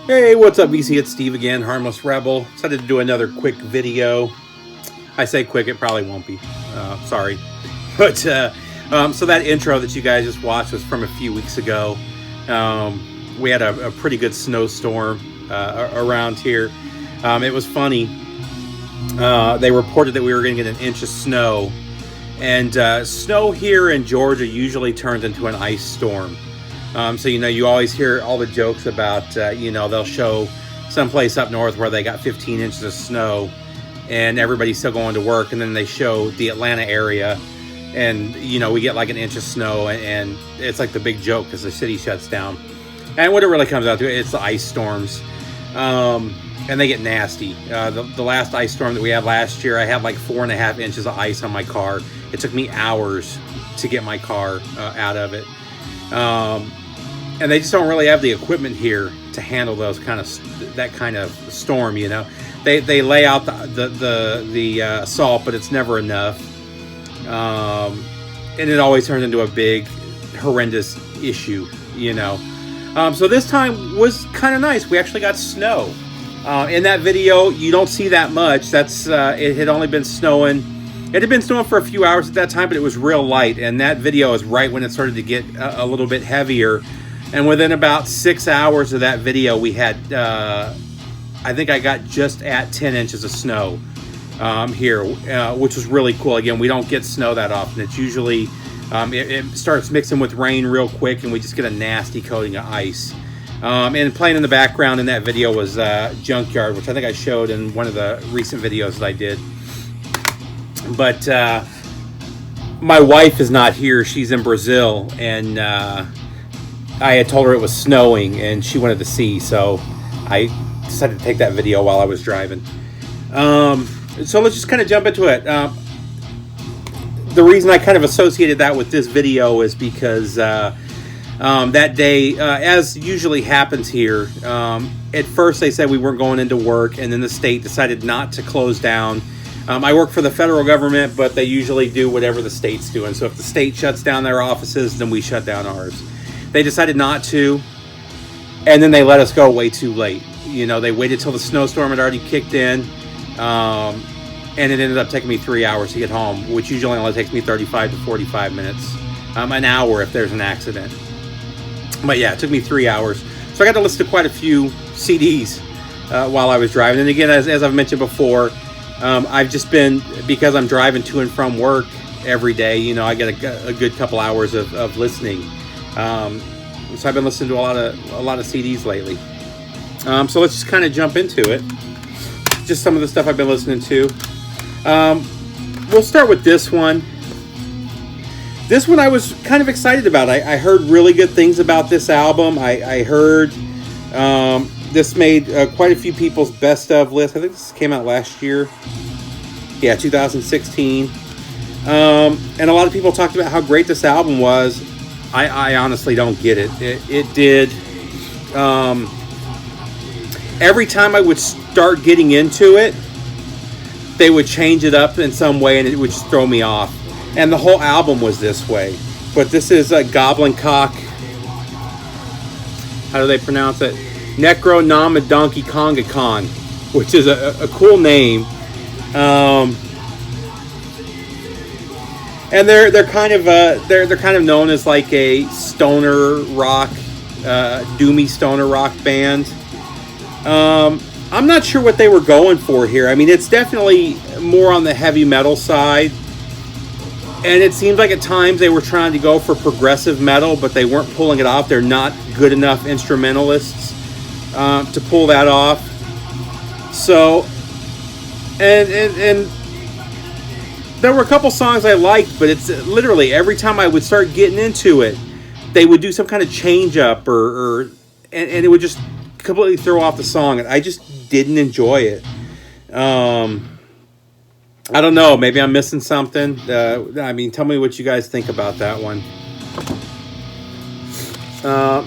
Hey, what's up, VC? It's Steve again, Harmless Rebel. Decided to do another quick video. I say quick, it probably won't be. Sorry. But, so that intro that you guys just watched was from a few weeks ago. We had a pretty good snowstorm around here. It was funny. They reported that we were going to get an inch of snow. And snow here in Georgia usually turns into an ice storm. So, you always hear all the jokes about, they'll show someplace up north where they got 15 inches of snow and everybody's still going to work. And then they show the Atlanta area and, we get like an inch of snow and it's like the big joke because the city shuts down. And what it really comes out to, it's the ice storms. And they get nasty. The last ice storm that we had last year, I had like 4.5 inches of ice on my car. It took me hours to get my car out of it. And they just don't really have the equipment here to handle that kind of storm. They lay out the salt, but it's never enough, and it always turns into a big, horrendous issue. So this time was kind of nice. We actually got snow. In that video, you don't see that much. It had only been snowing. It had been snowing for a few hours at that time, but it was real light. And that video is right when it started to get a little bit heavier. And within about 6 hours of that video, we had, I think I got just at 10 inches of snow here, which was really cool. Again, we don't get snow that often. It's usually, it starts mixing with rain real quick, and we just get a nasty coating of ice. And playing in the background in that video was Junkyard, which I think I showed in one of the recent videos that I did. But my wife is not here. She's in Brazil, and I had told her it was snowing and she wanted to see, so I decided to take that video while I was driving. So let's just kind of jump into it. The reason I kind of associated that with this video is because that day, as usually happens here, at first they said we weren't going into work, and then the state decided not to close down. I work for the federal government, but they usually do whatever the state's doing. So if the state shuts down their offices, then we shut down ours. They decided not to, and then they let us go way too late. They waited till the snowstorm had already kicked in, and it ended up taking me 3 hours to get home, which usually only takes me 35 to 45 minutes, an hour if there's an accident. But yeah, it took me 3 hours. So I got to listen to quite a few CDs while I was driving. And again, as I've mentioned before, I've just been, because I'm driving to and from work every day, I get a good couple hours of listening. So I've been listening to a lot of CDs lately. So let's just kind of jump into it. Just some of the stuff I've been listening to. We'll start with this one. This one I was kind of excited about. I heard really good things about this album. I heard this made quite a few people's best of list. I think this came out last year. Yeah, 2016. And a lot of people talked about how great this album was. I honestly don't get it. It did. Every time I would start getting into it, they would change it up in some way, and it would just throw me off. And the whole album was this way. But this is a Goblin Cock. How do they pronounce it? Necronomicon Conga Con, which is a cool name. And they're kind of known as like a stoner rock, doomy stoner rock band. I'm not sure what they were going for here. I mean, it's definitely more on the heavy metal side, and it seems like at times they were trying to go for progressive metal, but they weren't pulling it off. They're not good enough instrumentalists to pull that off. So, and there were a couple songs I liked, but it's literally every time I would start getting into it, they would do some kind of change up and it would just completely throw off the song. And I just didn't enjoy it. I don't know. Maybe I'm missing something. I mean, tell me what you guys think about that one.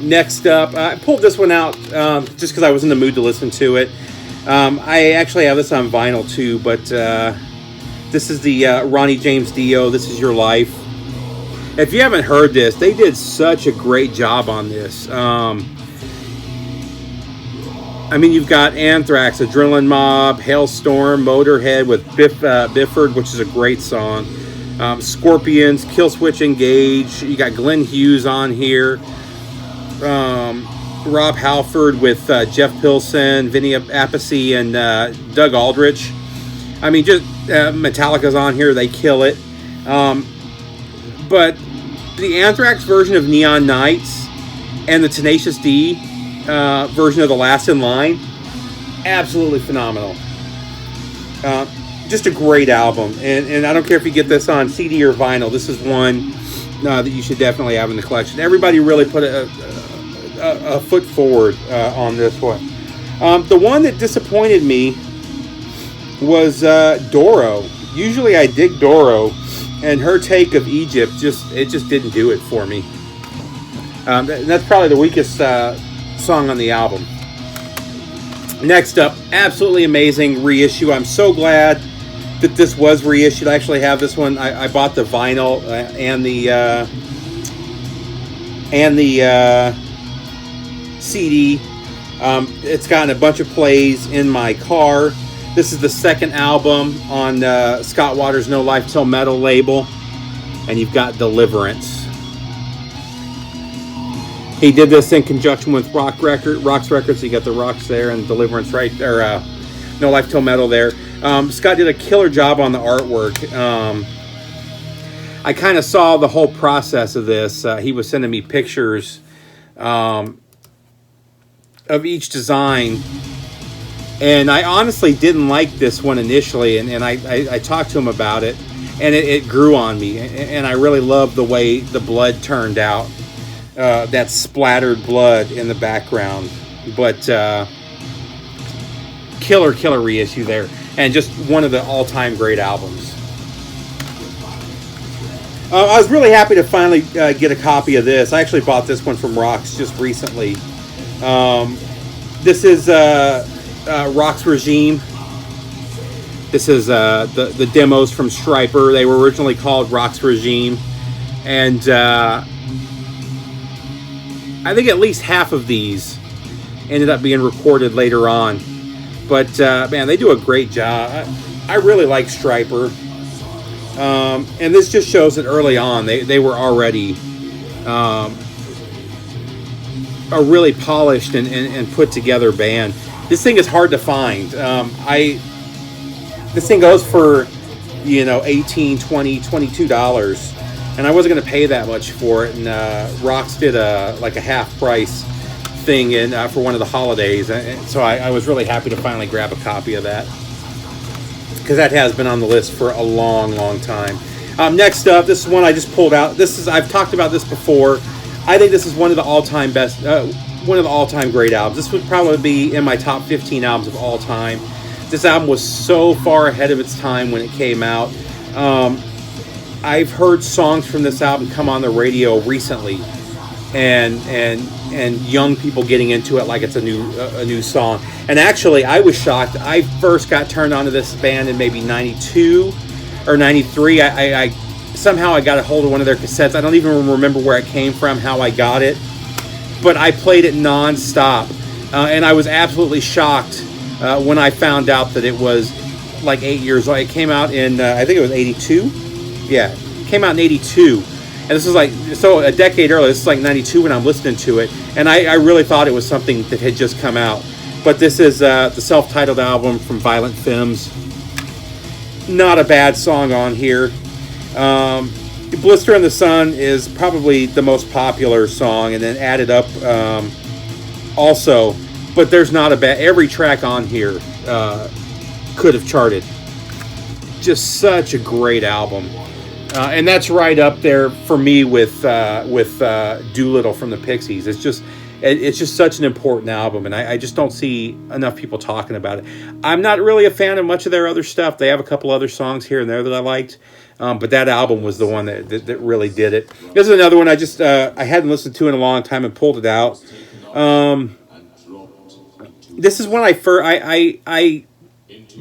Next up, I pulled this one out just because I was in the mood to listen to it. I actually have this on vinyl too, but this is the Ronnie James Dio, This Is Your Life. If you haven't heard this, they did such a great job on this. I mean, you've got Anthrax, Adrenaline Mob, Hailstorm, Motorhead with Bifford, which is a great song. Scorpions, Killswitch Engage. You got Glenn Hughes on here. Rob Halford with Jeff Pilson, Vinny Appice, and Doug Aldrich. I mean, just Metallica's on here. They kill it. But the Anthrax version of Neon Nights and the Tenacious D version of The Last in Line, absolutely phenomenal. Just a great album. And I don't care if you get this on CD or vinyl. This is one that you should definitely have in the collection. Everybody really put a foot forward on this one. The one that disappointed me was Doro. Usually I dig Doro, and her take of Egypt just didn't do it for me. That's probably the weakest song on the album. Next up, absolutely amazing reissue. I'm so glad that this was reissued. I actually have this one. I bought the vinyl and the CD. It's gotten a bunch of plays in my car. This is the second album on Scott Waters' No Life Till Metal label, and you've got Deliverance. He did this in conjunction with Rocks Records. So you got the Rocks there and Deliverance right there. No Life Till Metal there. Scott did a killer job on the artwork. I kind of saw the whole process of this. He was sending me pictures of each design. And I honestly didn't like this one initially. And I talked to him about it. And it grew on me. And I really loved the way the blood turned out. That splattered blood in the background. But killer reissue there. And just one of the all-time great albums. I was really happy to finally get a copy of this. I actually bought this one from Rocks just recently. This is Rocks Regime. This is the demos from Stryper. They were originally called Rocks Regime. And I think at least half of these ended up being recorded later on. But, man, they do a great job. I really like Stryper. And this just shows that early on they were already a really polished and put together band. This thing is hard to find. This thing goes for, $18, $20, $22. And I wasn't going to pay that much for it. And Rocks did a half price thing for one of the holidays, and so I was really happy to finally grab a copy of that, because that has been on the list for a long time. Next up, this is one I just pulled out. I've talked about this before. I think this is one of the all-time best, one of the all-time great albums. This would probably be in my top 15 albums of all time. This album was so far ahead of its time when it came out. I've heard songs from this album come on the radio recently, and young people getting into it like it's a new song. And actually, I was shocked. I first got turned on to this band in maybe 92 or 93. I somehow got a hold of one of their cassettes. I don't even remember where it came from, how I got it, but I played it nonstop, and I was absolutely shocked when I found out that it was like 8 years old. It came out in I think it was 82. Yeah, it came out in 82. And this is so a decade earlier. This is like 92 when I'm listening to it. And I really thought it was something that had just come out. But this is the self-titled album from Violent Femmes. Not a bad song on here. Blister in the Sun is probably the most popular song, and then Added Up also. But there's not a bad... Every track on here could have charted. Just such a great album. And that's right up there for me with Doolittle from the Pixies. It's just such an important album, and I just don't see enough people talking about it. I'm not really a fan of much of their other stuff. They have a couple other songs here and there that I liked, but that album was the one that really did it. This is another one I hadn't listened to in a long time and pulled it out. This is when I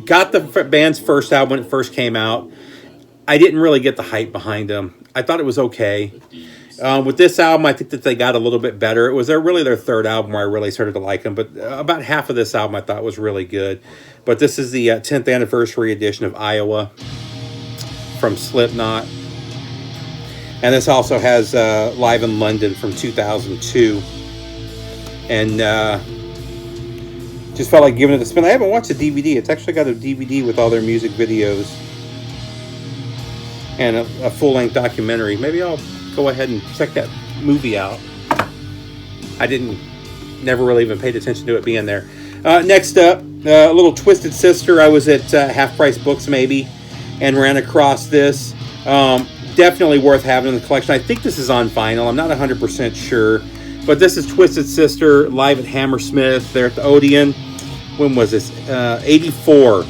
got the band's first album when it first came out. I didn't really get the hype behind them. I thought it was okay. With this album, I think that they got a little bit better. It was really their third album where I really started to like them, but about half of this album I thought was really good. But this is the 10th anniversary edition of Iowa from Slipknot. And this also has Live in London from 2002. And just felt like giving it a spin. I haven't watched the DVD. It's actually got a DVD with all their music videos and a full-length documentary. Maybe I'll go ahead and check that movie out. I never really even paid attention to it being there. Next up, a little Twisted Sister. I was at Half Price Books maybe and ran across this. Definitely worth having in the collection. I think this is on vinyl. I'm not 100% sure. But this is Twisted Sister live at Hammersmith. They're at the Odeon. When was this? 84.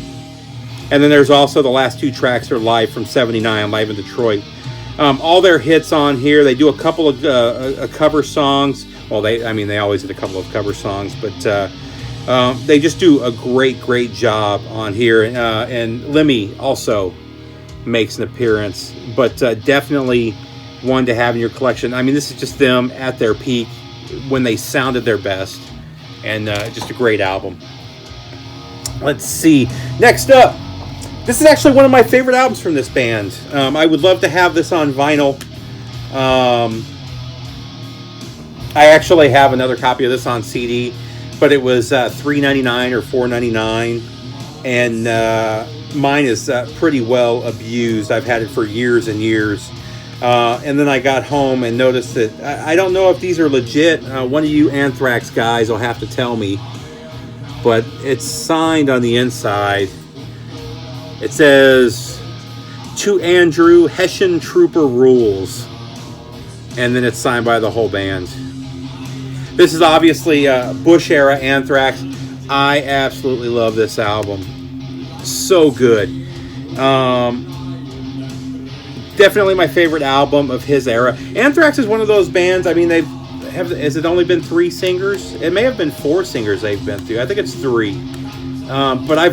And then there's also the last two tracks are live from 79, live in Detroit. All their hits on here. They do a couple of cover songs. Well, they always did a couple of cover songs, but they just do a great job on here. And Lemmy also makes an appearance, but definitely one to have in your collection. I mean, this is just them at their peak when they sounded their best, and just a great album. Let's see. Next up, this is actually one of my favorite albums from this band. I would love to have this on vinyl. I actually have another copy of this on CD, but it was $3.99 or $4.99, and mine is pretty well abused. I've had it for years and years. And then I got home and noticed that I don't know if these are legit. One of you Anthrax guys will have to tell me. But it's signed on the inside. It says, "To Andrew, Hessian Trooper Rules." And then it's signed by the whole band. This is obviously Bush era Anthrax. I absolutely love this album. So good. Definitely my favorite album of his era. Anthrax is one of those bands, I mean, has it only been 3 singers? It may have been 4 singers they've been through. I think it's 3. But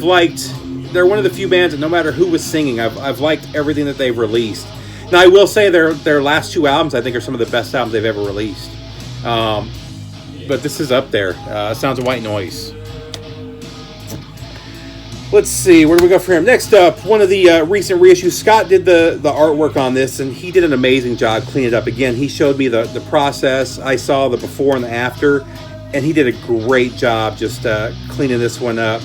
they're one of the few bands that no matter who was singing, I've liked everything that they've released. Now, I will say their last 2 albums, I think, are some of the best albums they've ever released. But this is up there. Sounds of White Noise. Let's see, where do we go for him? Next up, one of the recent reissues. Scott did the artwork on this, and he did an amazing job cleaning it up. Again, he showed me the process. I saw the before and the after, and he did a great job just cleaning this one up.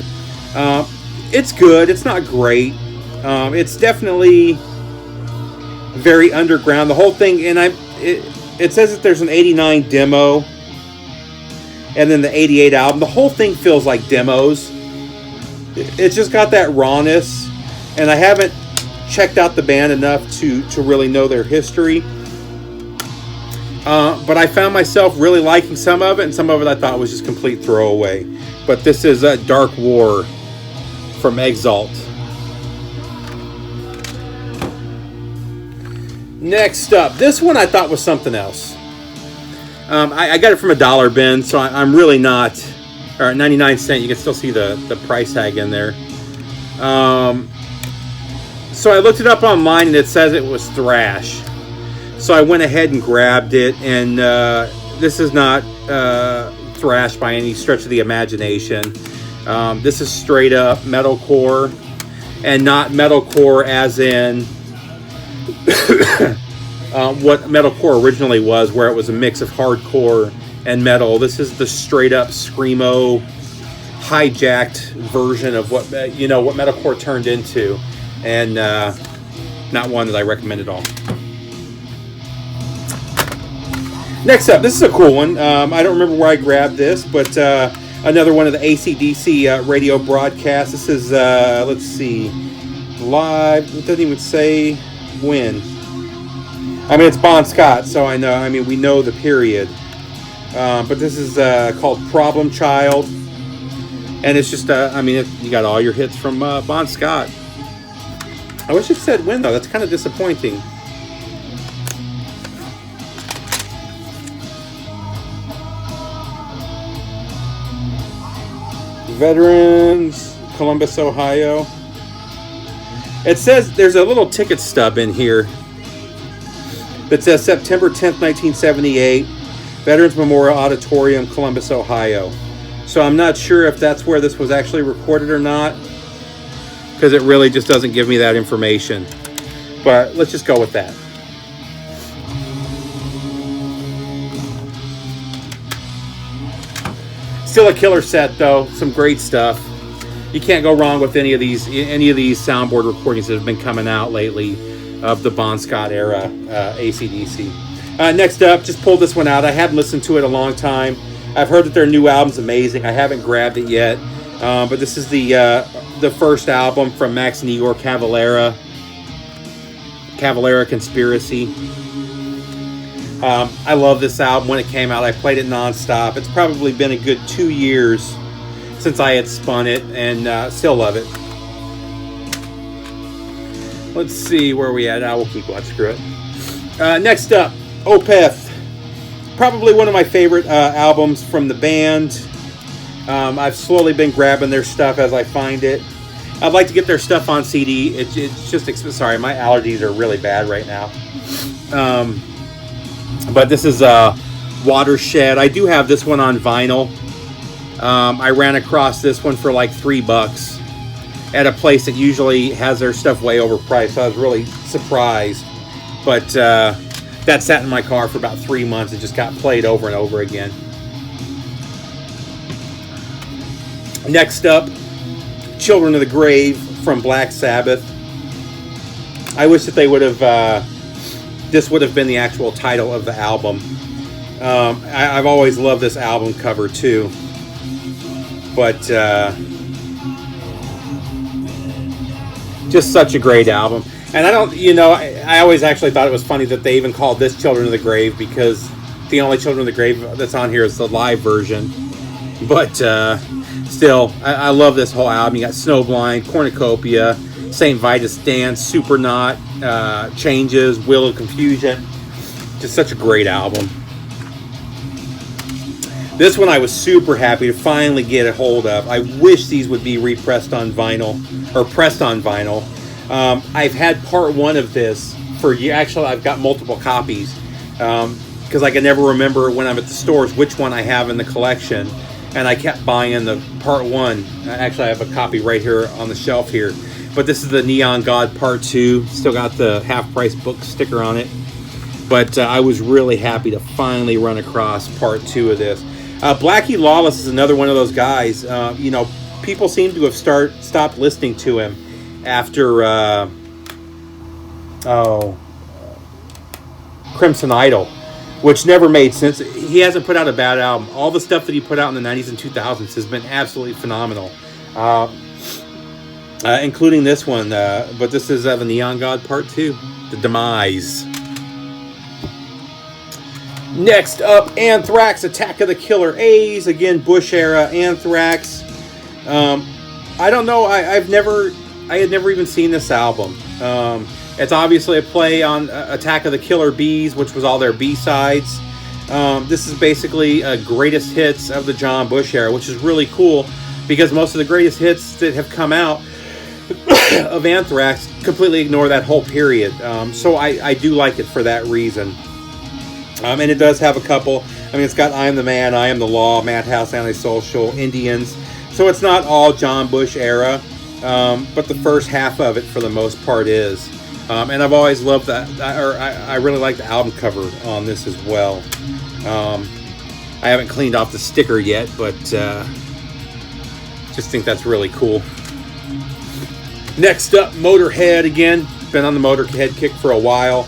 It's good. It's not great. It's definitely very underground. The whole thing, and it says that there's an 89 demo, and then the 88 album. The whole thing feels like demos. It's just got that rawness, and I haven't checked out the band enough to really know their history. But I found myself really liking some of it, and some of it I thought was just complete throwaway. But this is Dark War from Exalt. Next up, this one I thought was something else. I got it from a dollar bin, so I'm really not... Or 99 cents, you can still see the price tag in there. So I looked it up online, and it says it was thrash. So I went ahead and grabbed it, and this is not thrash by any stretch of the imagination. This is straight up metalcore, and not metalcore as in what metalcore originally was, where it was a mix of hardcore and metal. This is the straight up screamo, hijacked version of what what metalcore turned into, and not one that I recommend at all. Next up, this is a cool one. I don't remember where I grabbed this, but another one of the AC/DC radio broadcasts. This is let's see, live. It doesn't even say when. I mean, it's Bon Scott, so I know. I mean, we know the period. But this is called Problem Child, and it's just you got all your hits from Bon Scott. I wish it said when, though. That's kind of disappointing. Veterans, Columbus, Ohio. It says there's a little ticket stub in here. It says September 10th, 1978, Veterans Memorial Auditorium, Columbus, Ohio. So I'm not sure if that's where this was actually recorded or not, because it really just doesn't give me that information. But let's just go with that. Still a killer set, though. Some great stuff. You can't go wrong with any of these soundboard recordings that have been coming out lately of the Bon Scott era AC/DC. Next up, just pulled this one out. I hadn't listened to it a long time. I've heard that their new album's amazing. I haven't grabbed it yet, but this is the first album from Max and Igor Cavalera, Cavalera Conspiracy. I love this album. When it came out, I played it nonstop. It's probably been a good 2 years since I had spun it, and still love it. Let's see where we at. We'll keep going. Screw it. Next up, Opeth. Probably one of my favorite albums from the band. I've slowly been grabbing their stuff as I find it. I'd like to get their stuff on CD. It's just, sorry, my allergies are really bad right now. But this is Watershed. I do have this one on vinyl. I ran across this one for like $3 at a place that usually has their stuff way overpriced. So I was really surprised. But that sat in my car for about 3 months. It just got played over and over again. Next up, Children of the Grave from Black Sabbath. I wish that they would have, this would have been the actual title of the album. I've always loved this album cover too. But just such a great album. And I don't, I always actually thought it was funny that they even called this Children of the Grave, because the only Children of the Grave that's on here is the live version. But still, I love this whole album. You got Snowblind, Cornucopia, St. Vitus Dance, Supernaut, Changes, Will of Confusion. Just such a great album. This one I was super happy to finally get a hold of. I wish these would be repressed on vinyl, or pressed on vinyl. I've had part one of this for years. Actually, I've got multiple copies, because I can never remember when I'm at the stores which one I have in the collection. And I kept buying the part one. Actually, I have a copy right here on the shelf here. But this is the Neon God Part 2. Still got the half-price book sticker on it. But I was really happy to finally run across Part 2 of this. Blackie Lawless is another one of those guys. People seem to have stopped listening to him after Crimson Idol, which never made sense. He hasn't put out a bad album. All the stuff that he put out in the 90s and 2000s has been absolutely phenomenal, including this one. But this is the Neon God Part 2, The Demise. Next up, Anthrax, Attack of the Killer A's. Again, Bush era Anthrax. I don't know. I had never even seen this album. It's obviously a play on Attack of the Killer Bees, which was all their B-sides. This is basically greatest hits of the John Bush era, which is really cool, because most of the greatest hits that have come out of Anthrax completely ignore that whole period. So I do like it for that reason. And it does have a couple. I mean, it's got I Am the Man, I Am the Law, Madhouse, Antisocial, Indians. So it's not all John Bush era, but the first half of it for the most part is. And I've always loved that, I really like the album cover on this as well. I haven't cleaned off the sticker yet, but just think that's really cool. Next up, Motorhead again. Been on the Motorhead kick for a while.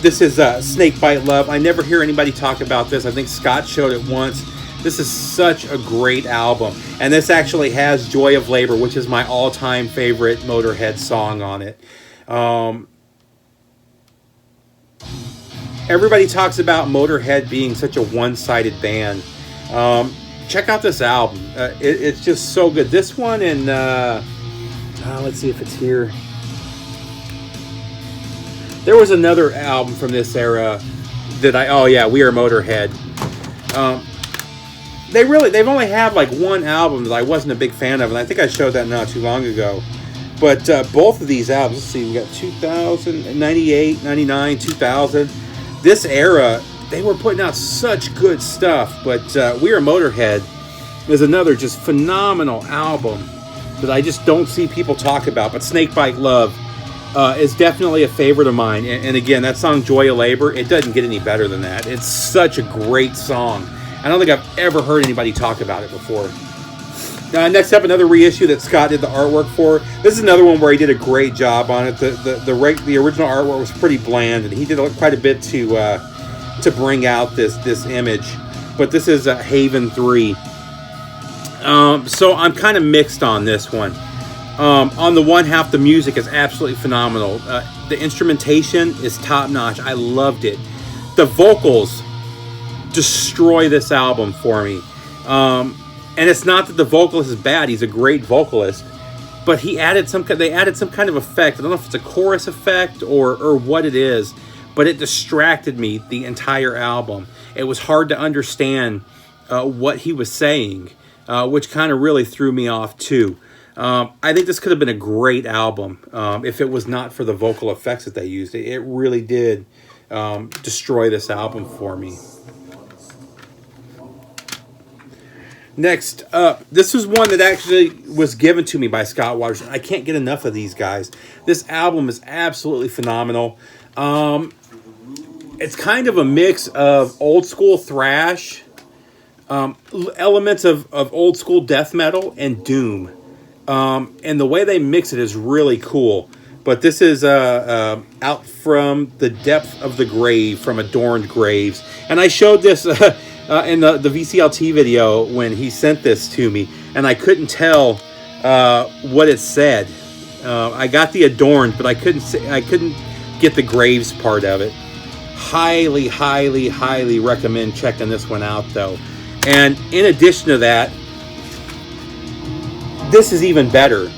This is Snakebite Love. I never hear anybody talk about this. I think Scott showed it once. This is such a great album. And this actually has Joy of Labor, which is my all-time favorite Motorhead song on it. Everybody talks about Motorhead being such a one-sided band. Check out this album. It's just so good. This one and... let's see if it's here. There was another album from this era that We Are Motorhead. They've only had like one album that I wasn't a big fan of, and I think I showed that not too long ago. But both of these albums, let's see, we got 2000, 98, 99, 2000. This era, they were putting out such good stuff. But We Are Motorhead is another just phenomenal album that I just don't see people talk about. But Snakebite Love is definitely a favorite of mine. And again, that song Joy of Labor, it doesn't get any better than that. It's such a great song. I don't think I've ever heard anybody talk about it before. Next up, another reissue that Scott did the artwork for. This is another one where he did a great job on it. The original artwork was pretty bland, and he did quite a bit to bring out this image. But this is Haven 3. So I'm kind of mixed on this one. On the one half, the music is absolutely phenomenal. The instrumentation is top notch. I loved it. The vocals destroy this album for me. And it's not that the vocalist is bad; he's a great vocalist. But they added some kind of effect. I don't know if it's a chorus effect or what it is, but it distracted me the entire album. It was hard to understand what he was saying, which kind of really threw me off too. I think this could have been a great album if it was not for the vocal effects that they used. It really did destroy this album for me. Next up, this was one that actually was given to me by Scott Waters. I can't get enough of these guys. This album is absolutely phenomenal. It's kind of a mix of old school thrash, elements of old school death metal, and doom. And the way they mix it is really cool. But this is Out From the Depth of the Grave from Adorned Graves. And I showed this in the VCLT video when he sent this to me, and I couldn't tell what it said. I got the Adorned, but I couldn't get the Graves part of it. Highly, highly, highly recommend checking this one out, though. And in addition to that, this is even better.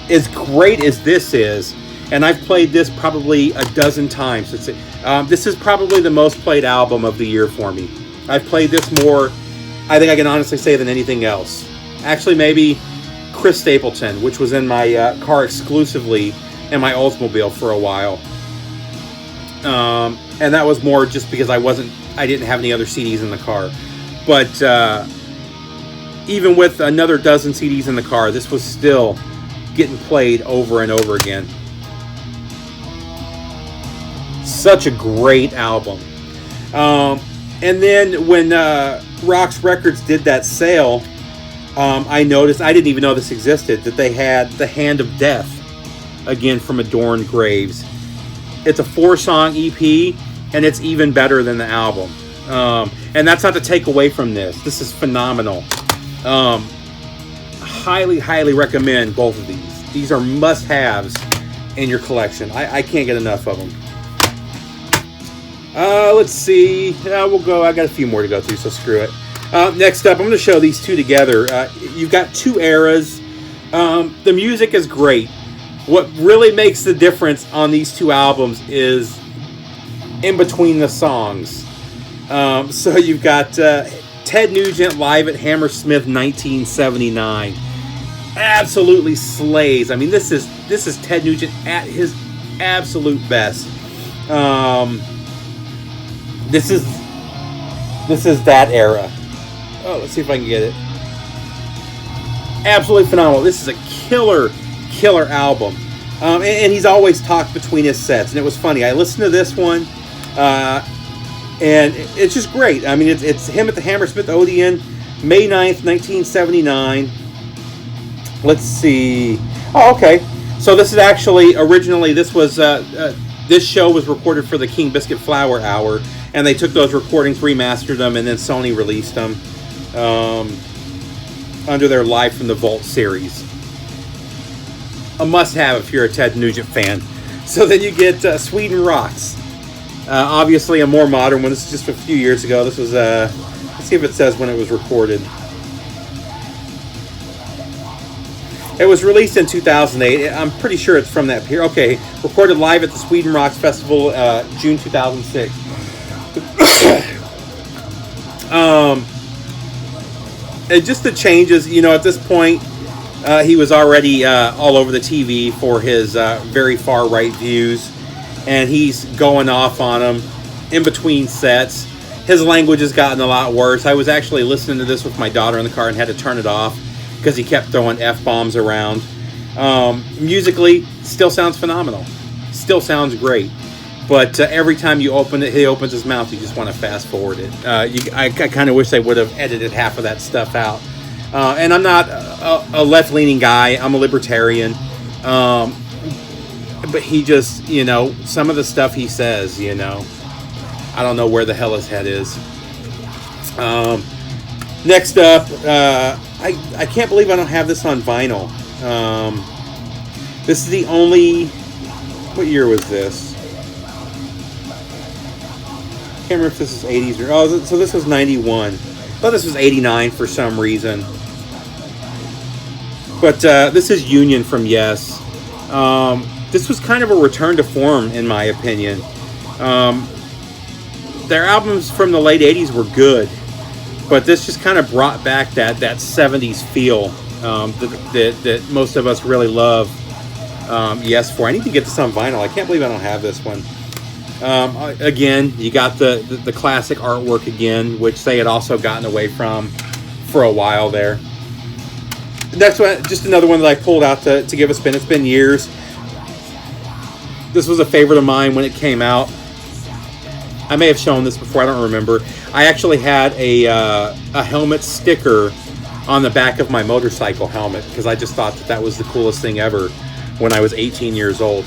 As great as this is, and I've played this probably a dozen times. This is probably the most played album of the year for me. I've played this more, I think I can honestly say, than anything else. Actually, maybe Chris Stapleton, which was in my car exclusively in my Oldsmobile for a while. And that was more just because I didn't have any other CDs in the car. But even with another dozen CDs in the car, this was still getting played over and over again. Such a great album. And then when Rox Records did that sale, I noticed, I didn't even know this existed, that they had The Hand of Death, again from Adorned Graves. It's a 4-song EP, and it's even better than the album. And that's not to take away from this. This is phenomenal. Highly, highly recommend both of these. These are must-haves in your collection. I can't get enough of them. Let's see. We'll go. I got a few more to go through, so screw it. Next up, I'm going to show these two together. You've got two eras. The music is great. What really makes the difference on these two albums is in between the songs. So you've got Ted Nugent live at Hammersmith 1979. Absolutely slays. I mean, this is Ted Nugent at his absolute best. This is that era. Oh, let's see if I can get it. Absolutely phenomenal. This is a killer album. And he's always talked between his sets. And it was funny. I listened to this one, and it's just great. I mean, it's him at the Hammersmith Odeon, May 9th, 1979. Let's see. Oh, okay. So this is actually, originally, this show was recorded for the King Biscuit Flower Hour, and they took those recordings, remastered them, and then Sony released them under their Live from the Vault series. A must-have if you're a Ted Nugent fan. So then you get Sweden Rocks. Obviously a more modern one. This is just a few years ago. This was, let's see if it says when it was recorded. It was released in 2008. I'm pretty sure it's from that period. Okay, recorded live at the Sweden Rocks Festival, June 2006. And just the changes, at this point, He was already all over the TV for his very far right views, and he's going off on them in between sets. His language has gotten a lot worse. I was actually listening to this with my daughter in the car and had to turn it off because he kept throwing F-bombs around. Musically, still sounds phenomenal. Still sounds great. But every time you open it, he opens his mouth, you just want to fast forward it. I kind of wish they would have edited half of that stuff out. And I'm not a left-leaning guy. I'm a libertarian. But he just, some of the stuff he says, I don't know where the hell his head is. Next up, I can't believe I don't have this on vinyl. This is the only... What year was this? Can't remember if this is 80s or... Oh, so this was 91. I thought this was 89 for some reason. But this is Union from Yes. This was kind of a return to form, in my opinion. Their albums from the late 80s were good, but this just kind of brought back that 70s feel that most of us really love Yes for. I need to get this on vinyl. I can't believe I don't have this one. Again, you got the classic artwork again, which they had also gotten away from for a while there. Next one, just another one that I pulled out to give a spin. It's been years. This was a favorite of mine when it came out. I may have shown this before, I don't remember. I actually had a helmet sticker on the back of my motorcycle helmet because I just thought that was the coolest thing ever when I was 18 years old.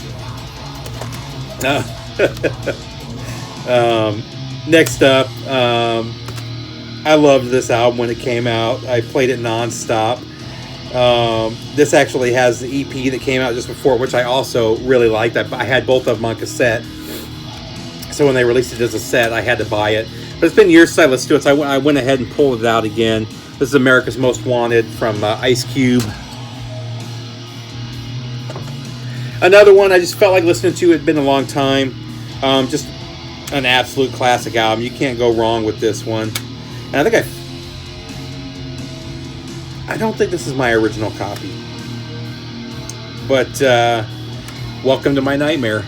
Next up, I loved this album when it came out. I played it nonstop. This actually has the EP that came out just before, which I also really liked. I had both of them on cassette. So when they released it as a set, I had to buy it. But it's been years since I listened to it, so I went ahead and pulled it out again. This is America's Most Wanted from Ice Cube. Another one I just felt like listening to. It had been a long time. Just an absolute classic album. You can't go wrong with this one. And I think I don't think this is my original copy. But Welcome to My Nightmare,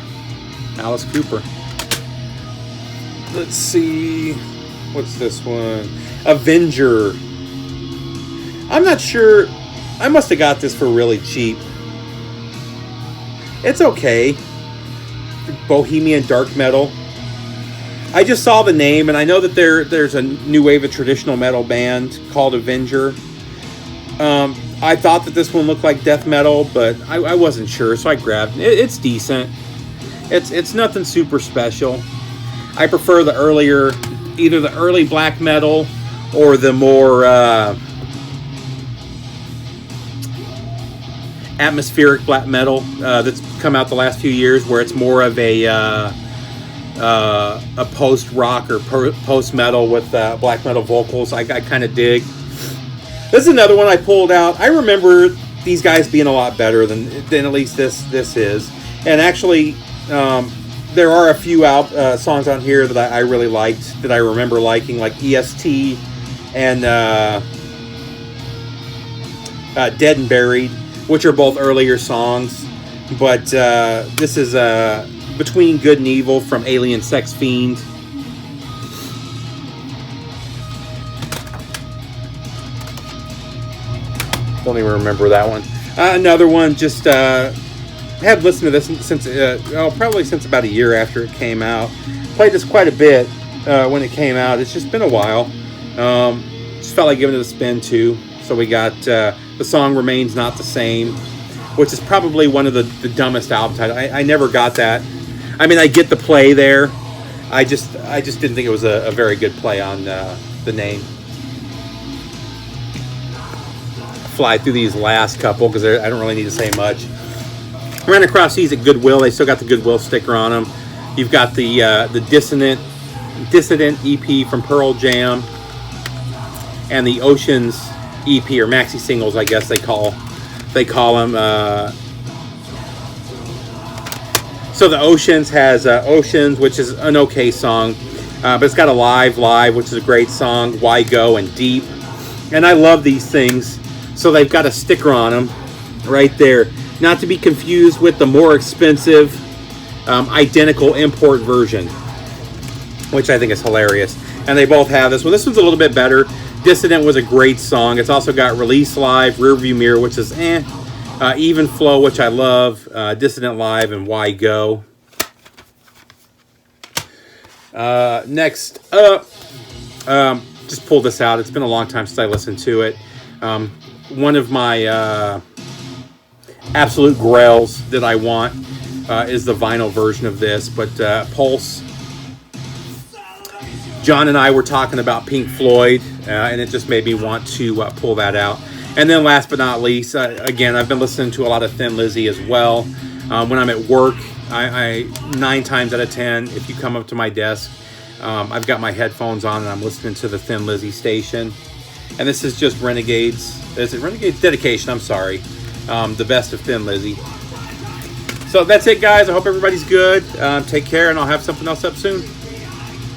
Alice Cooper. Let's see, what's this one? Avenger. I'm not sure. I must have got this for really cheap. It's okay. Bohemian dark metal. I just saw the name, and I know that there's a new wave of traditional metal band called Avenger. I thought that this one looked like death metal, but I wasn't sure, so I grabbed it. It's decent. It's nothing super special. I prefer either the early black metal or the more atmospheric black metal that's come out the last few years, where it's more of a post-rock or post-metal with black metal vocals. I kind of dig. This is another one I pulled out. I remember these guys being a lot better than at least this is. And actually, there are a few songs on here that I really liked, that I remember liking, like EST and Dead and Buried, which are both earlier songs. But this is Between Good and Evil from Alien Sex Fiend. Don't even remember that one. Another one, just had listened to this since probably since about a year after it came out. Played this quite a bit when it came out. It's just been a while. Just felt like giving it a spin too. So we got the song Remains Not the Same, which is probably one of the dumbest album titles. I never got that. I mean, I get the play there. I just didn't think it was a very good play on the name. Fly through these last couple because I don't really need to say much. Ran across these at Goodwill. They still got the Goodwill sticker on them. You've got the Dissident EP from Pearl Jam and the Oceans EP, or maxi singles, I guess they call them. So the Oceans has Oceans, which is an okay song, but it's got a Live, which is a great song. Why Go and Deep, and I love these things. So they've got a sticker on them right there. Not to be confused with the more expensive, identical import version, which I think is hilarious. And they both have this one. This one's a little bit better. Dissident was a great song. It's also got Release Live, Rearview Mirror, which is Even Flow, which I love, Dissident Live, and Why Go. Next up, just pulled this out. It's been a long time since I listened to it. One of my absolute grails that I want is the vinyl version of this, but Pulse. John and I were talking about Pink Floyd, and it just made me want to pull that out. And then last but not least, again, I've been listening to a lot of Thin Lizzy as well. When I'm at work, I 9 times out of 10, if you come up to my desk, I've got my headphones on and I'm listening to the Thin Lizzy station. And this is just Renegades. Is it Renegades? Dedication, I'm sorry. The best of Thin Lizzy. So that's it, guys. I hope everybody's good. Take care, and I'll have something else up soon.